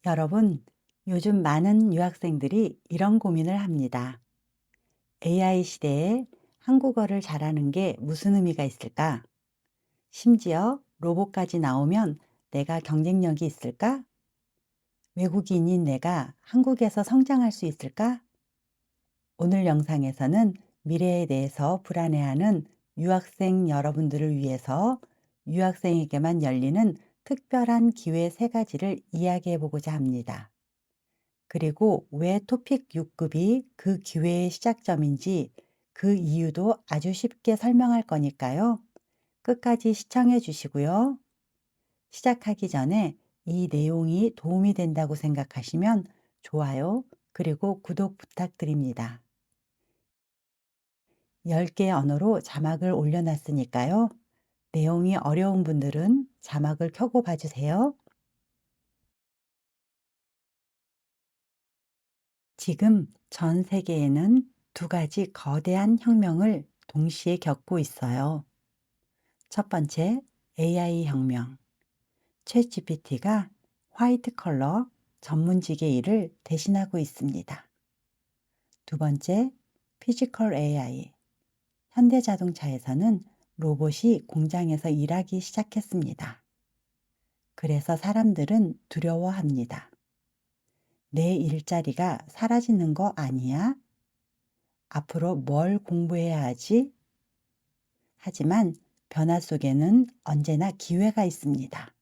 여러분, 요즘 많은 유학생들이 이런 고민을 합니다. AI 시대에 한국어를 잘하는 게 무슨 의미가 있을까? 심지어 로봇까지 나오면 내가 경쟁력이 있을까? 외국인인 내가 한국에서 성장할 수 있을까? 오늘 영상에서는 미래에 대해서 불안해하는 유학생 여러분들을 위해서 유학생에게만 열리는 특별한 기회 세 가지를 이야기해 보고자 합니다. 그리고 왜 토픽 6급이 그 기회의 시작점인지 그 이유도 아주 쉽게 설명할 거니까요. 끝까지 시청해 주시고요. 시작하기 전에 이 내용이 도움이 된다고 생각하시면 좋아요, 그리고 구독 부탁드립니다. 10개 언어로 자막을 올려놨으니까요. 내용이 어려운 분들은 자막을 켜고 봐주세요. 지금 전 세계에는 두 가지 거대한 혁명을 동시에 겪고 있어요. 첫 번째, AI 혁명. 챗GPT가 화이트 컬러 전문직의 일을 대신하고 있습니다. 두 번째, 피지컬 AI. 현대자동차에서는 로봇이 공장에서 일하기 시작했습니다. 그래서 사람들은 두려워합니다. 내 일자리가 사라지는 거 아니야? 앞으로 뭘 공부해야 하지? 하지만 변화 속에는 언제나 기회가 있습니다.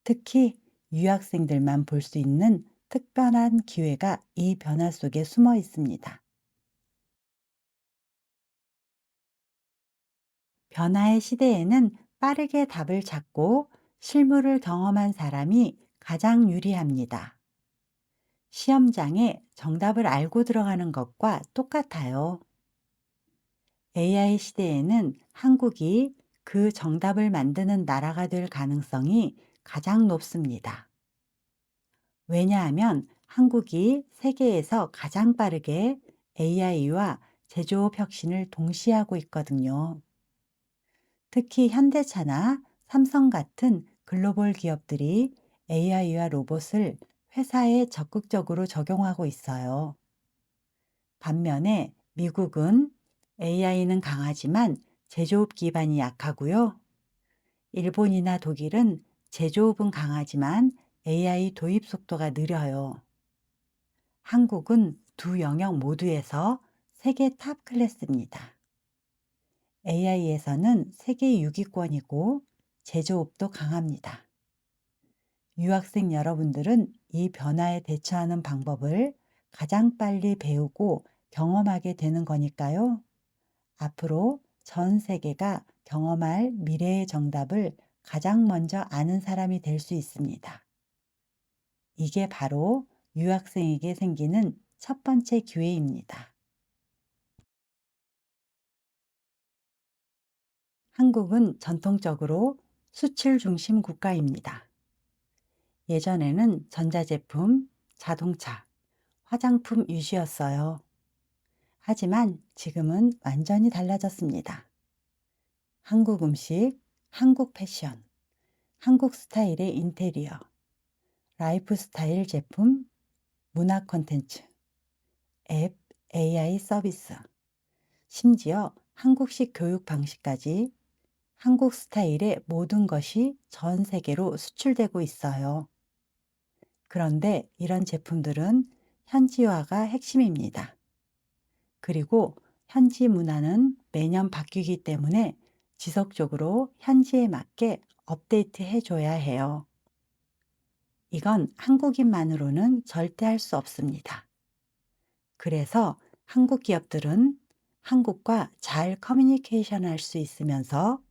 특히 유학생들만 볼 수 있는 특별한 기회가 이 변화 속에 숨어 있습니다. 변화의 시대에는 빠르게 답을 찾고 실물을 경험한 사람이 가장 유리합니다. 시험장에 정답을 알고 들어가는 것과 똑같아요. AI 시대에는 한국이 그 정답을 만드는 나라가 될 가능성이 가장 높습니다. 왜냐하면 한국이 세계에서 가장 빠르게 AI와 제조업 혁신을 동시에 하고 있거든요. 특히 현대차나 삼성 같은 글로벌 기업들이 AI와 로봇을 회사에 적극적으로 적용하고 있어요. 반면에 미국은 AI는 강하지만 제조업 기반이 약하고요. 일본이나 독일은 제조업은 강하지만 AI 도입 속도가 느려요. 한국은 두 영역 모두에서 세계 탑 클래스입니다. AI에서는 세계 6위권이고 제조업도 강합니다. 유학생 여러분들은 이 변화에 대처하는 방법을 가장 빨리 배우고 경험하게 되는 거니까요. 앞으로 전 세계가 경험할 미래의 정답을 가장 먼저 아는 사람이 될 수 있습니다. 이게 바로 유학생에게 생기는 첫 번째 기회입니다. 한국은 전통적으로 수출 중심 국가입니다. 예전에는 전자제품, 자동차, 화장품 위주였어요. 하지만 지금은 완전히 달라졌습니다. 한국 음식, 한국 패션, 한국 스타일의 인테리어, 라이프 스타일 제품, 문화 콘텐츠, 앱, AI 서비스, 심지어 한국식 교육 방식까지 한국 스타일의 모든 것이 전 세계로 수출되고 있어요. 그런데 이런 제품들은 현지화가 핵심입니다. 그리고 현지 문화는 매년 바뀌기 때문에 지속적으로 현지에 맞게 업데이트 해줘야 해요. 이건 한국인만으로는 절대 할 수 없습니다. 그래서 한국 기업들은 한국과 잘 커뮤니케이션 할 수 있으면서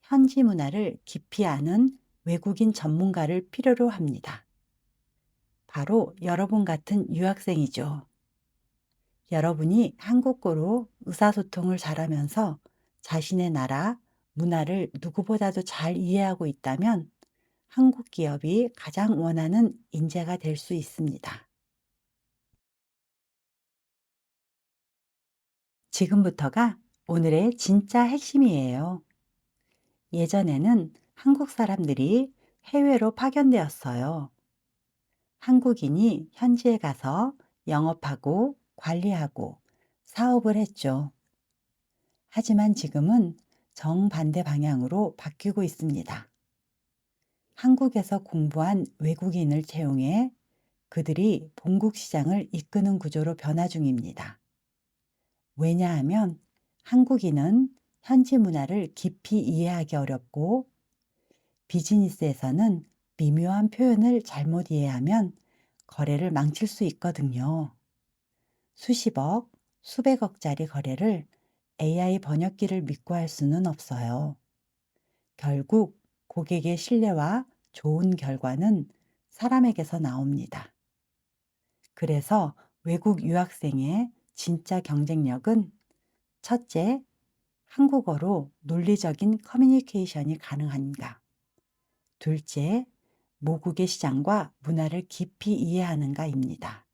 현지 문화를 깊이 아는 외국인 전문가를 필요로 합니다. 바로 여러분 같은 유학생이죠. 여러분이 한국어로 의사소통을 잘하면서 자신의 나라, 문화를 누구보다도 잘 이해하고 있다면 한국 기업이 가장 원하는 인재가 될 수 있습니다. 지금부터가 오늘의 진짜 핵심이에요. 예전에는 한국 사람들이 해외로 파견되었어요. 한국인이 현지에 가서 영업하고 관리하고 사업을 했죠. 하지만 지금은 정반대 방향으로 바뀌고 있습니다. 한국에서 공부한 외국인을 채용해 그들이 본국 시장을 이끄는 구조로 변화 중입니다. 왜냐하면 한국인은 현지 문화를 깊이 이해하기 어렵고 비즈니스에서는 미묘한 표현을 잘못 이해하면 거래를 망칠 수 있거든요. 수십억, 수백억짜리 거래를 AI 번역기를 믿고 할 수는 없어요. 결국 고객의 신뢰와 좋은 결과는 사람에게서 나옵니다. 그래서 외국 유학생의 진짜 경쟁력은 첫째, 한국어로 논리적인 커뮤니케이션이 가능한가. 둘째, 모국의 시장과 문화를 깊이 이해하는가입니다.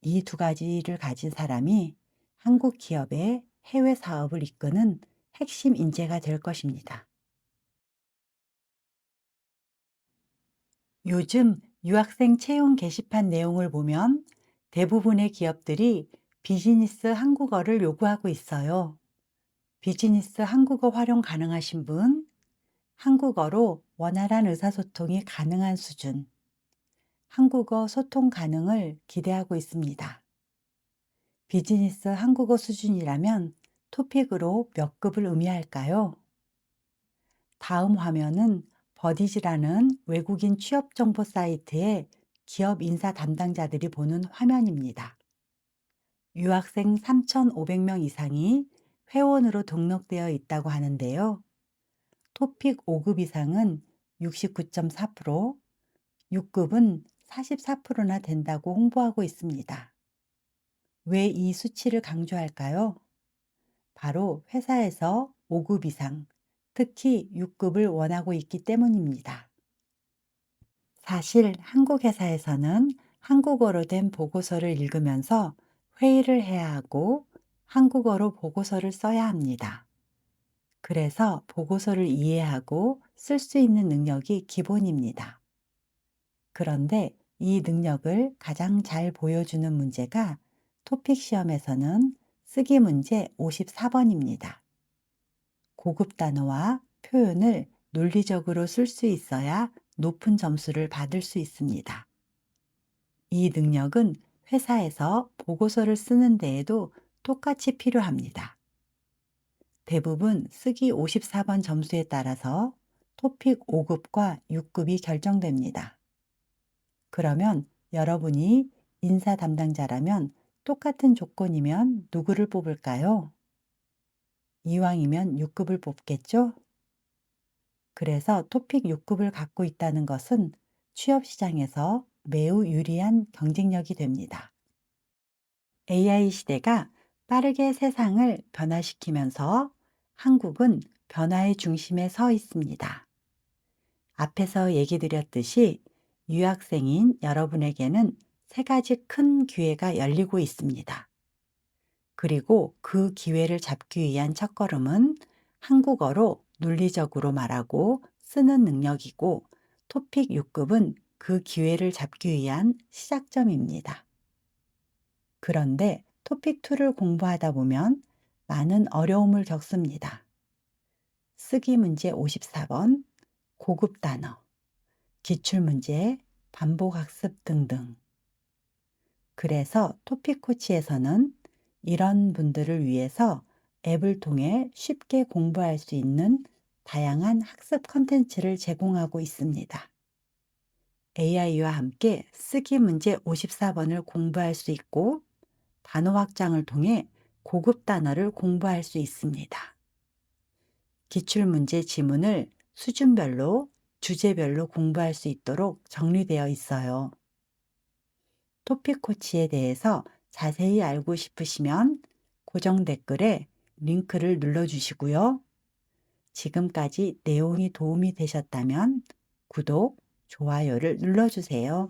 이 두 가지를 가진 사람이 한국 기업의 해외 사업을 이끄는 핵심 인재가 될 것입니다. 요즘 유학생 채용 게시판 내용을 보면 대부분의 기업들이 비즈니스 한국어를 요구하고 있어요. 비즈니스 한국어 활용 가능하신 분, 한국어로 원활한 의사소통이 가능한 수준, 한국어 소통 가능을 기대하고 있습니다. 비즈니스 한국어 수준이라면 토픽으로 몇 급을 의미할까요? 다음 화면은 버디지라는 외국인 취업 정보 사이트의 기업 인사 담당자들이 보는 화면입니다. 유학생 3,500명 이상이 회원으로 등록되어 있다고 하는데요. 토픽 5급 이상은 69.4%, 6급은 44%나 된다고 홍보하고 있습니다. 왜 이 수치를 강조할까요? 바로 회사에서 5급 이상, 특히 6급을 원하고 있기 때문입니다. 사실 한국 회사에서는 한국어로 된 보고서를 읽으면서 회의를 해야 하고 한국어로 보고서를 써야 합니다. 그래서 보고서를 이해하고 쓸 수 있는 능력이 기본입니다. 그런데 이 능력을 가장 잘 보여주는 문제가 토픽 시험에서는 쓰기 문제 54번입니다. 고급 단어와 표현을 논리적으로 쓸 수 있어야 높은 점수를 받을 수 있습니다. 이 능력은 회사에서 보고서를 쓰는 데에도 똑같이 필요합니다. 대부분 쓰기 54번 점수에 따라서 토픽 5급과 6급이 결정됩니다. 그러면 여러분이 인사 담당자라면 똑같은 조건이면 누구를 뽑을까요? 이왕이면 6급을 뽑겠죠? 그래서 토픽 6급을 갖고 있다는 것은 취업 시장에서 매우 유리한 경쟁력이 됩니다. AI 시대가 빠르게 세상을 변화시키면서 한국은 변화의 중심에 서 있습니다. 앞에서 얘기 드렸듯이 유학생인 여러분에게는 세 가지 큰 기회가 열리고 있습니다. 그리고 그 기회를 잡기 위한 첫걸음은 한국어로 논리적으로 말하고 쓰는 능력이고 토픽 6급은 그 기회를 잡기 위한 시작점입니다. 그런데 토픽 2를 공부하다 보면 많은 어려움을 겪습니다. 쓰기 문제 54번, 고급 단어, 기출문제, 반복학습 등등. 그래서 토픽 코치에서는 이런 분들을 위해서 앱을 통해 쉽게 공부할 수 있는 다양한 학습 컨텐츠를 제공하고 있습니다. AI와 함께 쓰기 문제 54번을 공부할 수 있고 단어 확장을 통해 고급 단어를 공부할 수 있습니다. 기출문제 지문을 수준별로, 주제별로 공부할 수 있도록 정리되어 있어요. 토픽 코치에 대해서 자세히 알고 싶으시면 고정 댓글에 링크를 눌러주시고요. 지금까지 내용이 도움이 되셨다면 구독, 좋아요를 눌러주세요.